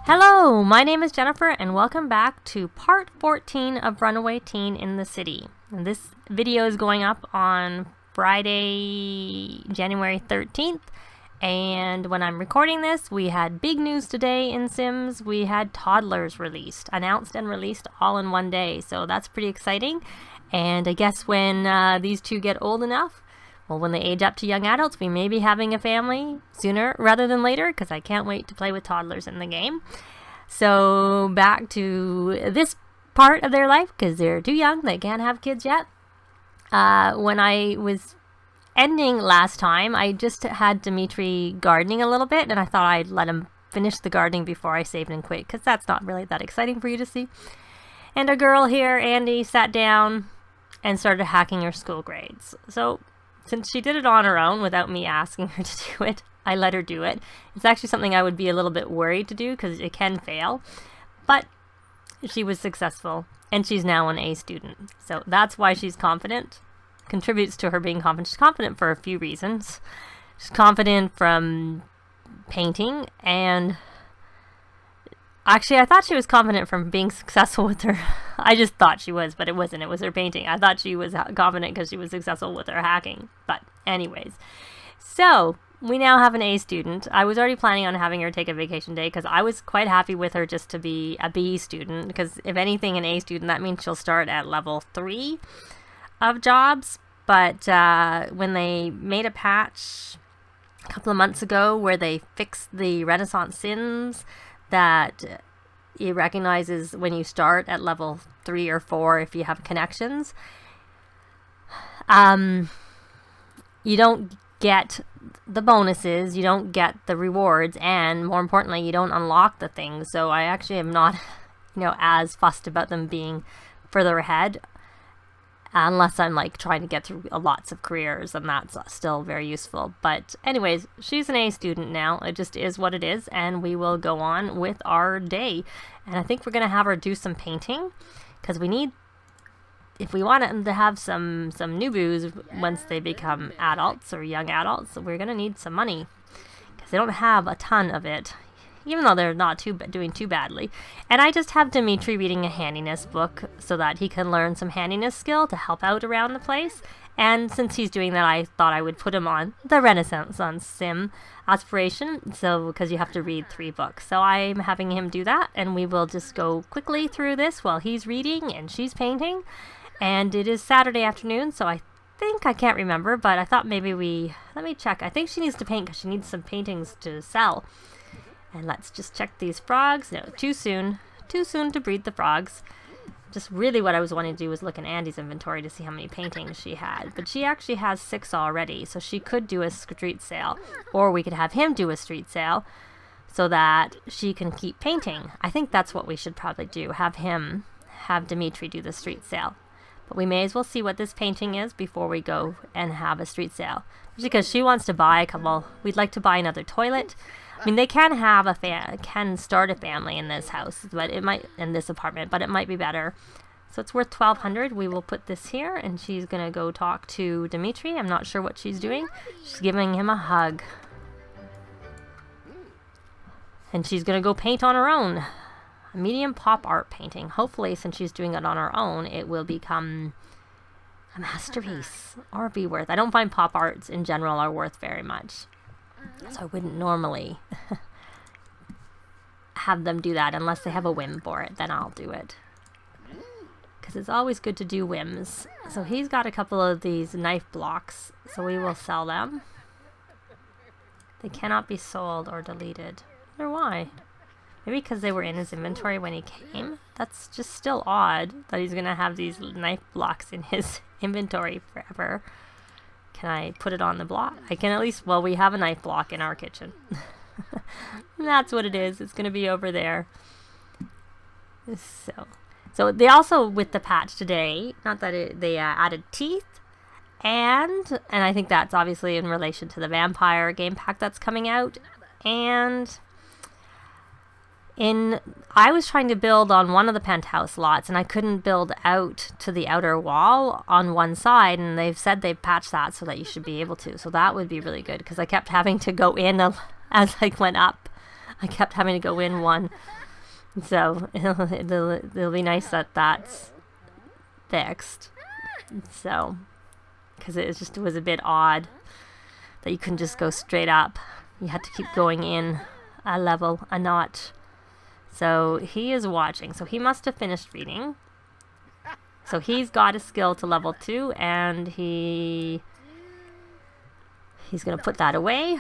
Hello, my name is Jennifer and welcome back to part 14 of Runaway Teen in the City. And this video is going up on Friday, January 13th. And when I'm recording this, we had big news today in Sims. We had toddlers announced and released all in one day. So that's pretty exciting. And I guess when these two get old enough, well, when they age up to young adults, we may be having a family sooner rather than later, because I can't wait to play with toddlers in the game. So back to this part of their life, because they're too young, they can't have kids yet. When I was ending last time, I just had Dimitri gardening a little bit, and I thought I'd let him finish the gardening before I saved and quit, because that's not really that exciting for you to see. And our girl here, Andi, sat down and started hacking her school grades. So since she did it on her own without me asking her to do it, I let her do it. It's actually something I would be a little bit worried to do because it can fail. But she was successful, and she's now an A student. So that's why she's confident. Contributes to her being confident. She's confident for a few reasons. She's confident from painting, and actually I thought she was confident from being successful with her. I just thought she was, but it wasn't. It was her painting. I thought she was confident because she was successful with her hacking. But anyways, so we now have an A student. I was already planning on having her take a vacation day because I was quite happy with her just to be a B student, because if anything, an A student, that means she'll start at level 3 of jobs. But when they made a patch a couple of months ago where they fixed the Renaissance Sims, that it recognizes when you start at level 3 or 4 if you have connections. You don't get the bonuses, you don't get the rewards, and more importantly, you don't unlock the things. So I actually am not, as fussed about them being further ahead, unless I'm like trying to get through lots of careers, and that's still very useful. But anyways, she's an A student now. It just is what it is, and we will go on with our day. And I think we're going to have her do some painting, because we need, if we want them to have some new boos once they become adults or young adults, we're going to need some money, because they don't have a ton of it, even though they're not doing too badly. And I just have Dimitri reading a handiness book so that he can learn some handiness skill to help out around the place. And since he's doing that, I thought I would put him on the Renaissance Sim Aspiration, so because you have to read 3 books. So I'm having him do that, and we will just go quickly through this while he's reading and she's painting. And it is Saturday afternoon, so I can't remember, but I thought maybe let me check. I think she needs to paint because she needs some paintings to sell. And let's just check these frogs. No, too soon to breed the frogs. Just really what I was wanting to do was look in Andi's inventory to see how many paintings she had. But she actually has 6 already, so she could do a street sale. Or we could have him do a street sale so that she can keep painting. I think that's what we should probably do. Have Dimitri do the street sale. But we may as well see what this painting is before we go and have a street sale. Because she wants to buy a couple. We'd like to buy another toilet. I mean, they can start a family in this house, but in this apartment, but it might be better. So it's worth $1,200. We will put this here, and she's gonna go talk to Dimitri. I'm not sure what she's doing. She's giving him a hug, and she's gonna go paint on her own. A medium pop art painting. Hopefully, since she's doing it on her own, it will become a masterpiece or be worth. I don't find pop arts in general are worth very much. So I wouldn't normally have them do that unless they have a whim for it. Then I'll do it, because it's always good to do whims. So he's got a couple of these knife blocks, so we will sell them. They cannot be sold or deleted. I wonder why. Maybe because they were in his inventory when he came. That's just still odd that he's gonna have these knife blocks in his inventory forever. Can I put it on the block? I can at least, well, we have a knife block in our kitchen. That's what it is. It's going to be over there. So they also, with the patch today, not that they added teeth, and I think that's obviously in relation to the vampire game pack that's coming out, and I was trying to build on one of the penthouse lots, and I couldn't build out to the outer wall on one side, and they've said they've patched that so that you should be able to. So that would be really good, because I kept having to go in as I went up I kept having to go in one. So it'll be nice that that's fixed. So, because it was a bit odd that you couldn't just go straight up. You had to keep going in a level, a notch. So he is watching. So he must have finished reading. So he's got a skill to level 2, and he's going to put that away.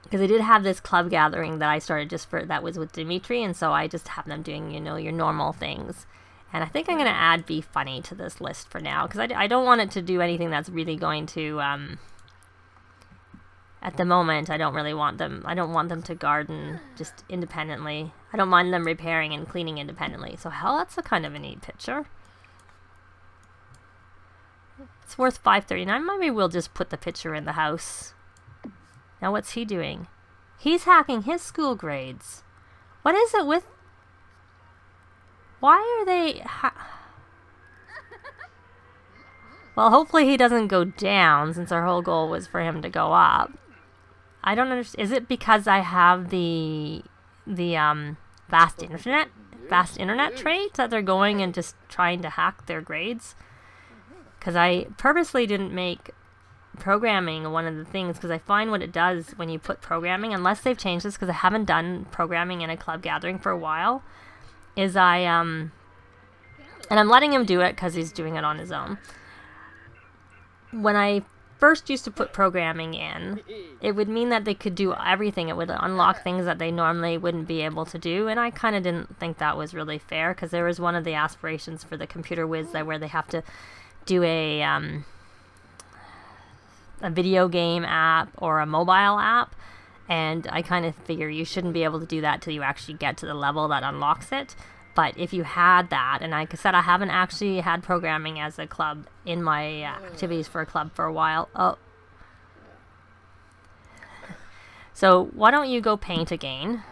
Because I did have this club gathering that I started that was with Dimitri, and so I just have them doing, your normal things. And I think I'm going to add Be Funny to this list for now, because I don't want it to do anything that's really going to, at the moment, I don't want them to garden just independently. I don't mind them repairing and cleaning independently. So hell, that's a kind of a neat picture. It's worth $5.39. Maybe we'll just put the picture in the house. Now what's he doing? He's hacking his school grades. What is it with... Why are they... Well, hopefully he doesn't go down, since our whole goal was for him to go up. I don't understand. Is it because I have the fast internet trait that they're going and just trying to hack their grades? Because I purposely didn't make programming one of the things, because I find what it does when you put programming, unless they've changed this, because I haven't done programming in a club gathering for a while, is and I'm letting him do it because he's doing it on his own. When I first used to put programming in, it would mean that they could do everything. It would unlock things that they normally wouldn't be able to do, and I kind of didn't think that was really fair, because there was one of the aspirations for the computer whiz where they have to do a video game app or a mobile app, and I kind of figure you shouldn't be able to do that till you actually get to the level that unlocks it. But if you had that, and like I said, I haven't actually had programming as a club in my activities for a club for a while. Oh. So why don't you go paint again?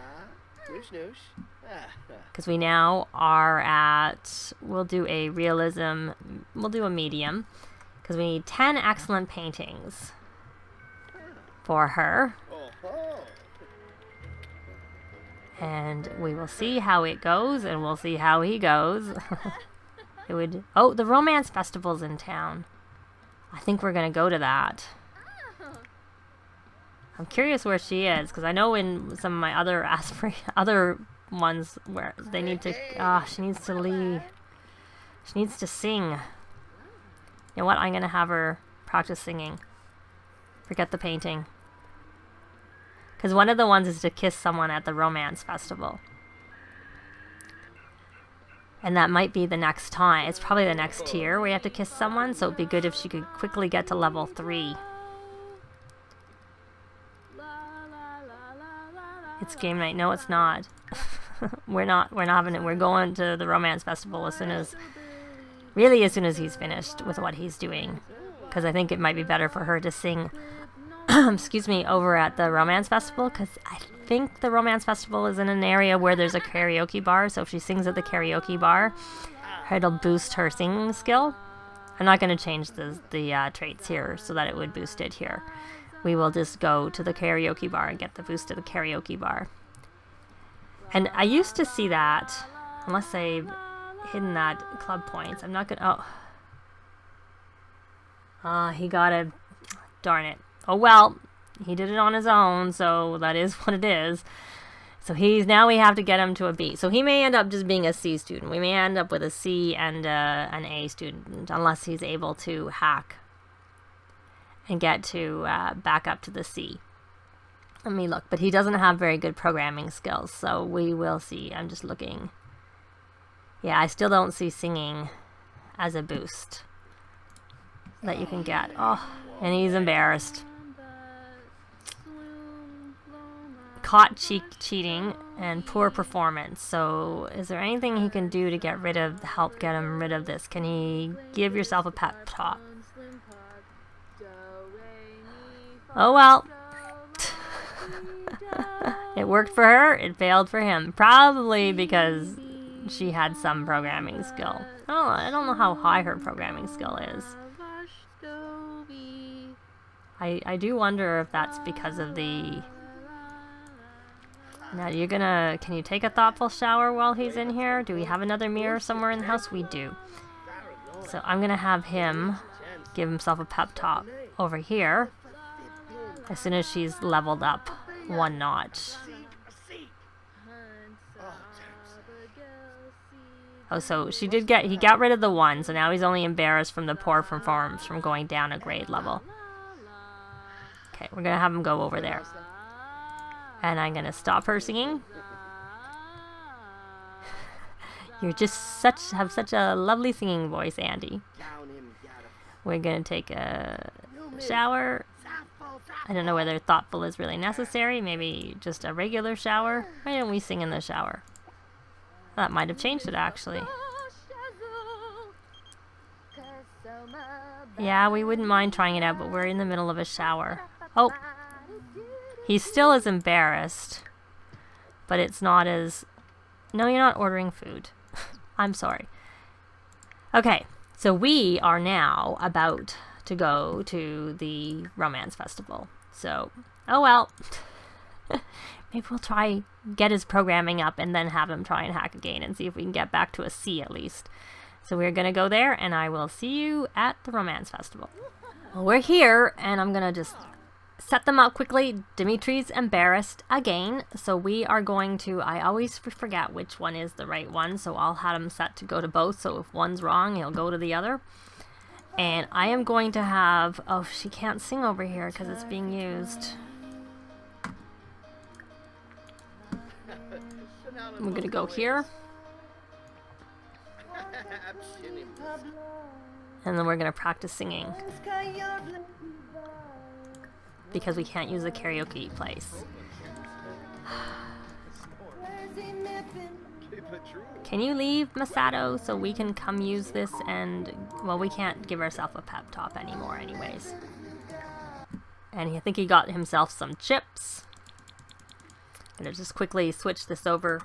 Because we now are at, we'll do a realism, we'll do a medium. Because we need 10 excellent paintings for her. And we will see how it goes, and we'll see how he goes. Oh, the romance festival's in town. I think we're going to go to that. I'm curious where she is, because I know in some of my other ones where they need to, she needs to leave. She needs to sing. You know what? I'm going to have her practice singing. Forget the painting. Because one of the ones is to kiss someone at the romance festival. And that might be the next time. It's probably the next tier where you have to kiss someone. So it'd be good if she could quickly get to level 3. It's game night. No, it's not. We're not having it. We're going to the romance festival as soon as he's finished with what he's doing. Because I think it might be better for her to sing, excuse me, over at the romance festival. Because I think the romance festival is in an area where there's a karaoke bar. So if she sings at the karaoke bar, it'll boost her singing skill. I'm not going to change the traits here so that it would boost it here. We will just go to the karaoke bar and get the boost to the karaoke bar. And I used to see that, unless they've hidden that club points. I'm not gonna, he got a, darn it. Oh well, he did it on his own, so that is what it is. So now we have to get him to a B. So he may end up just being a C student. We may end up with a C and an A student, unless he's able to hack and get to back up to the C. Let me look. But he doesn't have very good programming skills, so we will see. I'm just looking. Yeah, I still don't see singing as a boost that you can get. Oh, and he's embarrassed. Caught cheating and poor performance. So is there anything he can do to help get him rid of this? Can he give yourself a pep talk? Oh well. It worked for her, it failed for him. Probably because she had some programming skill. Oh, I don't know how high her programming skill is. I do wonder if that's because of the Now you're gonna, can you take a thoughtful shower while he's in here? Do we have another mirror somewhere in the house? We do. So I'm gonna have him give himself a pep talk over here as soon as she's leveled up 1 notch. Oh, so he got rid of the 1, so now he's only embarrassed from the poor performance from going down a grade level. Okay, we're gonna have him go over there. And I'm gonna stop her singing. You're just have such a lovely singing voice, Andi. We're gonna take a shower. I don't know whether thoughtful is really necessary. Maybe just a regular shower. Why don't we sing in the shower? That might have changed it, actually. Yeah, we wouldn't mind trying it out, but we're in the middle of a shower. Oh, he still is embarrassed, but it's not as... No, you're not ordering food. I'm sorry. Okay, so we are now about to go to the romance festival. So, oh well. Maybe we'll try get his programming up and then have him try and hack again and see if we can get back to a C at least. So we're going to go there, and I will see you at the romance festival. Well, we're here, and I'm going to just set them up quickly. Dimitri's embarrassed again, so we are going to... I always forget which one is the right one, so I'll have him set to go to both, so if one's wrong, he'll go to the other. And I am going to have... Oh, she can't sing over here because it's being used. We're going to go here. And then we're going to practice singing. Because we can't use the karaoke place. Can you leave, Masato, so we can come use this and... Well, we can't give ourselves a pep talk anymore anyways. And I think he got himself some chips. I'm going to just quickly switch this over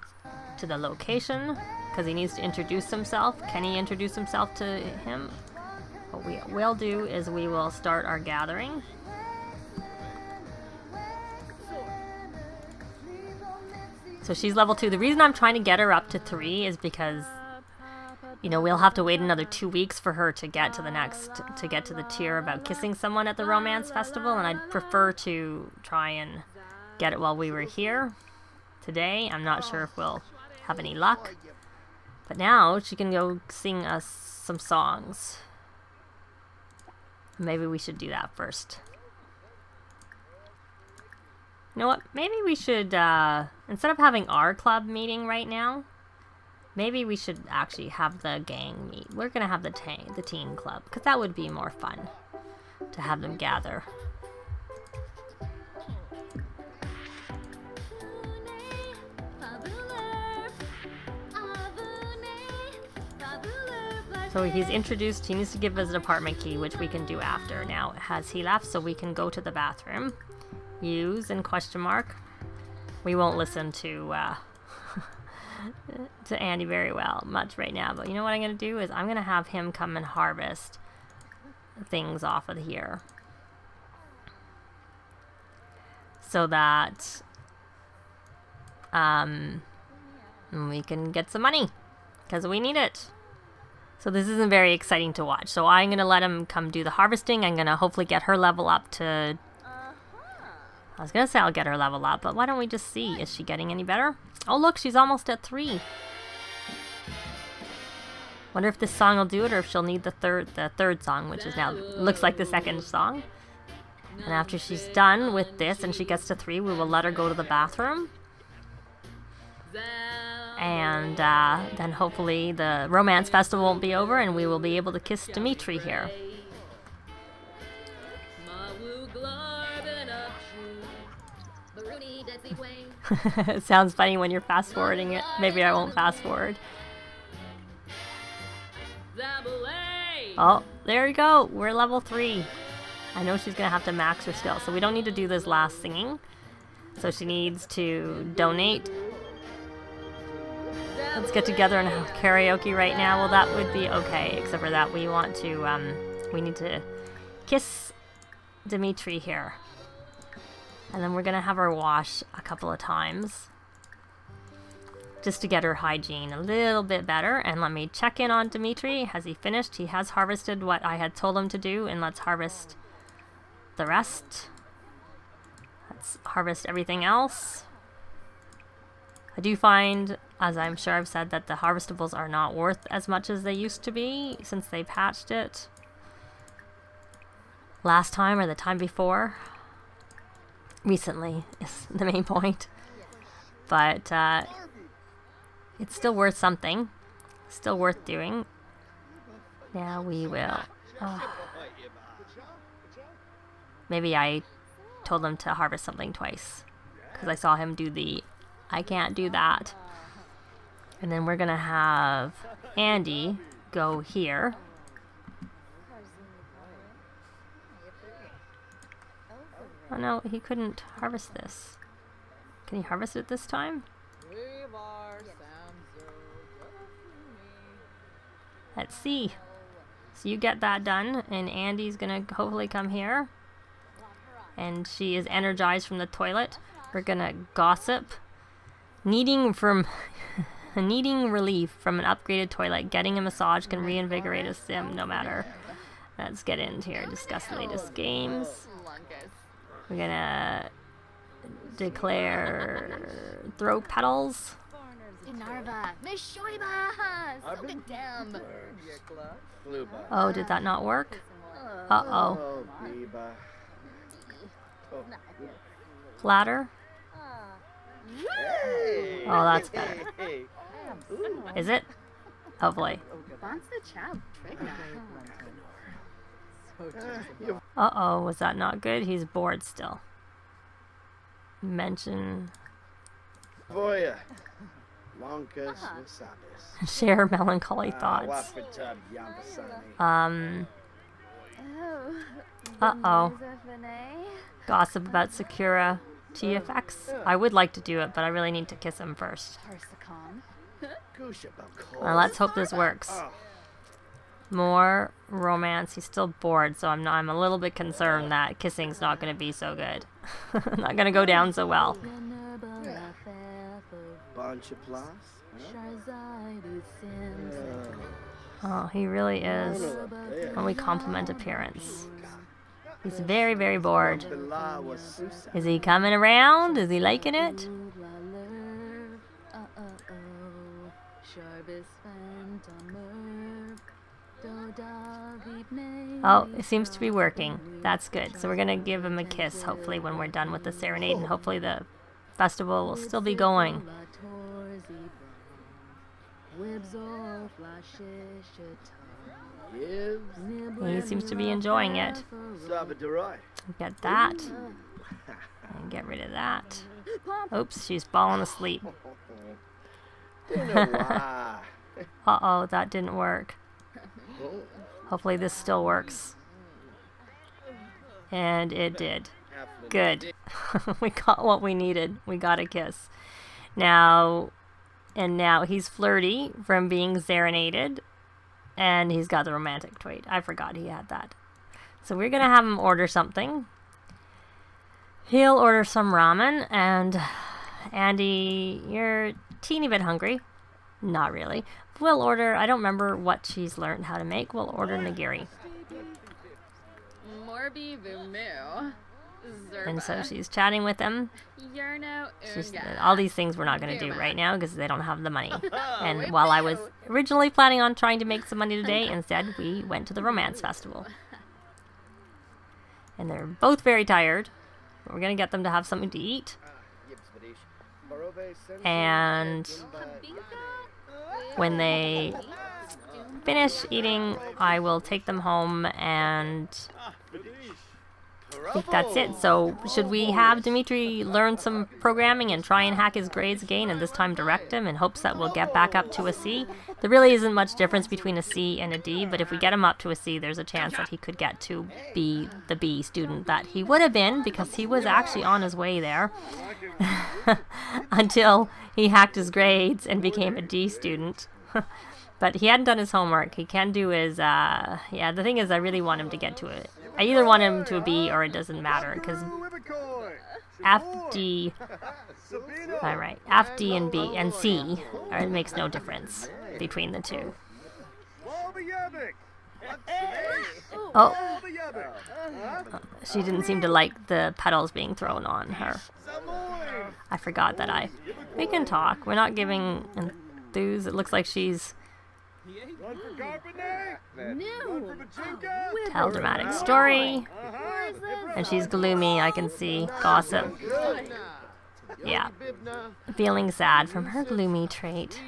to the location. Because he needs to introduce himself. Can he introduce himself to him? What we will do is we will start our gathering. So she's level 2. The reason I'm trying to get her up to 3 is because, you know, we'll have to wait another 2 weeks for her to get to the next, to get to the tier about kissing someone at the romance festival, and I'd prefer to try and get it while we were here today. I'm not sure if we'll have any luck. But now she can go sing us some songs. Maybe we should do that first. You know what? Maybe we should, instead of having our club meeting right now, maybe we should actually have the gang meet. We're going to have the teen club, because that would be more fun to have them gather. So he's introduced, he needs to give us an apartment key, which we can do after. Now, has he left? So we can go to the bathroom. Use and question mark. We won't listen to to Andi very much right now. But you know what I'm going to do is I'm going to have him come and harvest things off of here. So that we can get some money. Because we need it. So this isn't very exciting to watch. So I'm going to let him come do the harvesting. I'm going to hopefully get her level up to... I was going to say I'll get her level up, but why don't we just see? Is she getting any better? Oh, look, she's almost at 3. Wonder if this song will do it, or if she'll need the third song, which is now looks like the second song. And after she's done with this and she gets to 3, we will let her go to the bathroom. And then hopefully the romance festival won't be over and we will be able to kiss Dimitri here. It sounds funny when you're fast forwarding it. Maybe I won't fast forward. Oh, there you go. We're level 3. I know she's going to have to max her skill, so we don't need to do this last singing. So she needs to donate. Let's get together and have karaoke right now. Well, that would be okay, except for that we want to, we need to kiss Dimitri here. And then we're going to have her wash a couple of times. just to get her hygiene a little bit better. And let me check in on Dimitri. Has he finished? He has harvested what I had told him to do, and let's harvest the rest. Let's harvest everything else. I do find, as I'm sure I've said, that the harvestables are not worth as much as they used to be since they patched it last time or the time before. Recently is the main point. But it's still worth something. Still worth doing. Now we will. Maybe I told him to harvest something twice, because I saw him do the I can't do that. And then we're gonna have Andi go here. Oh no, he couldn't harvest this. Can he harvest it this time? Let's see. So you get that done, and Andi's gonna hopefully come here. And she is energized from the toilet. We're gonna gossip. Needing relief from an upgraded toilet. Getting a massage can reinvigorate a sim no matter. Let's get into here. Discuss the latest games. We're gonna declare throw petals. Oh, did that not work? Uh-oh. Flatter. Oh, that's better. Is it? Hopefully. Uh-oh, was that not good? He's bored still. Mention. Share melancholy thoughts. Uh-oh. Gossip about Sakura TFX. I would like to do it, but I really need to kiss him first. Well, let's hope this works. More romance. He's still bored, so I'm a little bit concerned that kissing's not going to be so good. Not going to go down so well. Oh, he really is. When we compliment appearance. He's very, very bored. Is he coming around? Is he liking it? Oh, it seems to be working. That's good. So we're going to give him a kiss, hopefully, when we're done with the serenade, and hopefully the festival will still be going. He seems to be enjoying it. Get that. And get rid of that. Oops, she's falling asleep. Uh-oh, that didn't work. Hopefully this still works. And it did. Good. We got what we needed. We got a kiss. Now he's flirty from being serenaded. And he's got the romantic trait. I forgot he had that. So we're going to have him order something. He'll order some ramen. And Andi, you're a teeny bit hungry. Not really. We'll order, I don't remember what she's learned how to make. We'll order nigiri. And so she's chatting with him. All these things we're not going to do right now because they don't have the money. And while I was originally planning on trying to make some money today, instead we went to the romance festival. And they're both very tired. We're going to get them to have something to eat. And when they finish eating, I will take them home, and I think that's it. So should we have Dimitri learn some programming and try and hack his grades again, and this time direct him in hopes that we'll get back up to a C? There really isn't much difference between a C and a D, but if we get him up to a C, there's a chance that he could get to be the B student that he would have been, because he was actually on his way there until he hacked his grades and became a D student. But he hadn't done his homework. He can do his, the thing is I really want him to get to I either want him to a B or it doesn't matter, because F, D, alright, F, D, and B, and C, it makes no difference between the two. Oh, she didn't seem to like the petals being thrown on her. I forgot that we can talk. We're not giving enthuse. It looks like she's tell dramatic story, and she's gloomy. I can see gossip. Yeah, feeling sad from her gloomy trait.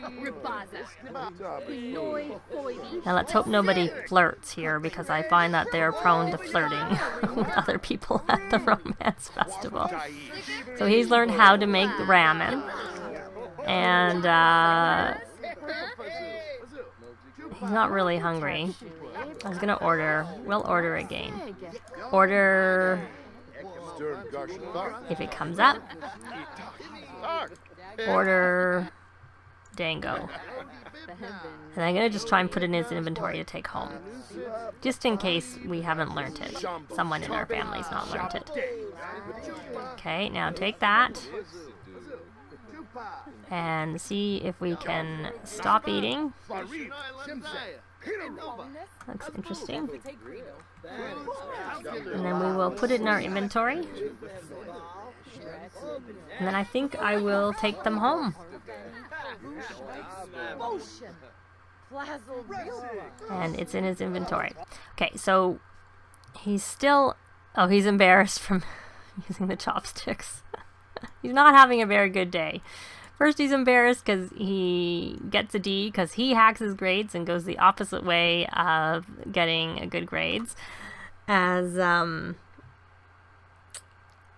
Now let's hope nobody flirts here, because I find that they're prone to flirting with other people at the romance festival. So he's learned how to make ramen, and he's not really hungry. I was gonna order. We'll order again. Order if it comes up. Order dango. And I'm gonna just try and put it in his inventory to take home, just in case we haven't learnt it. Someone in our family's not learnt it. Okay, now take that and see if we can stop eating. Looks interesting. And then we will put it in our inventory. And then I think I will take them home. And it's in his inventory. Okay, so he's still... Oh, he's embarrassed from using the chopsticks. He's not having a very good day. First, he's embarrassed because he gets a D because he hacks his grades and goes the opposite way of getting good grades, as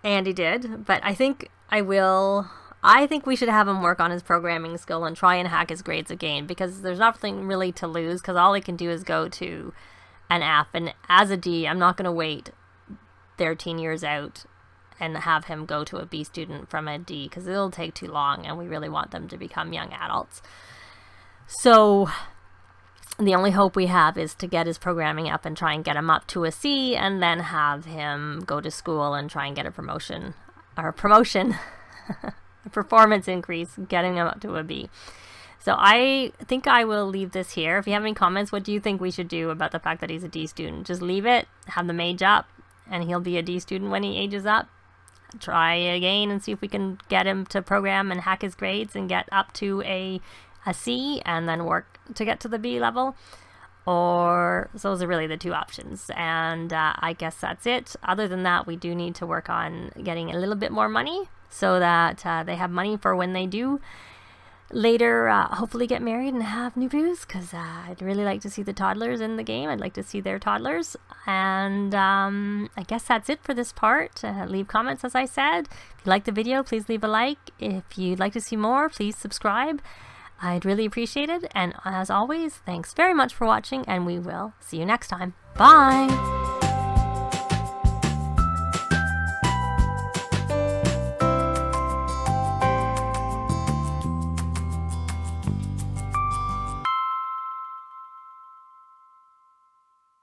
Andy did. But I think we should have him work on his programming skill and try and hack his grades again, because there's nothing really to lose, because all he can do is go to an F. And as a D, I'm not going to wait 13 years out and have him go to a B student from a D, because it'll take too long, and we really want them to become young adults. So the only hope we have is to get his programming up and try and get him up to a C, and then have him go to school and try and get a promotion, a performance increase, getting him up to a B. So I think I will leave this here. If you have any comments, what do you think we should do about the fact that he's a D student? Just leave it, have them age up, and he'll be a D student when he ages up. Try again and see if we can get him to program and hack his grades and get up to a C, and then work to get to the B level. Or so those are really the two options, and I guess that's it. Other than that, we do need to work on getting a little bit more money so that they have money for when they do later hopefully get married and have new booze, because I'd really like to see the toddlers in the game. I'd like to see their toddlers. And I guess that's it for this part. Leave comments, as I said. If you like the video, please leave a like. If you'd like to see more, please subscribe. I'd really appreciate it. And as always, thanks very much for watching, and we will see you next time. Bye!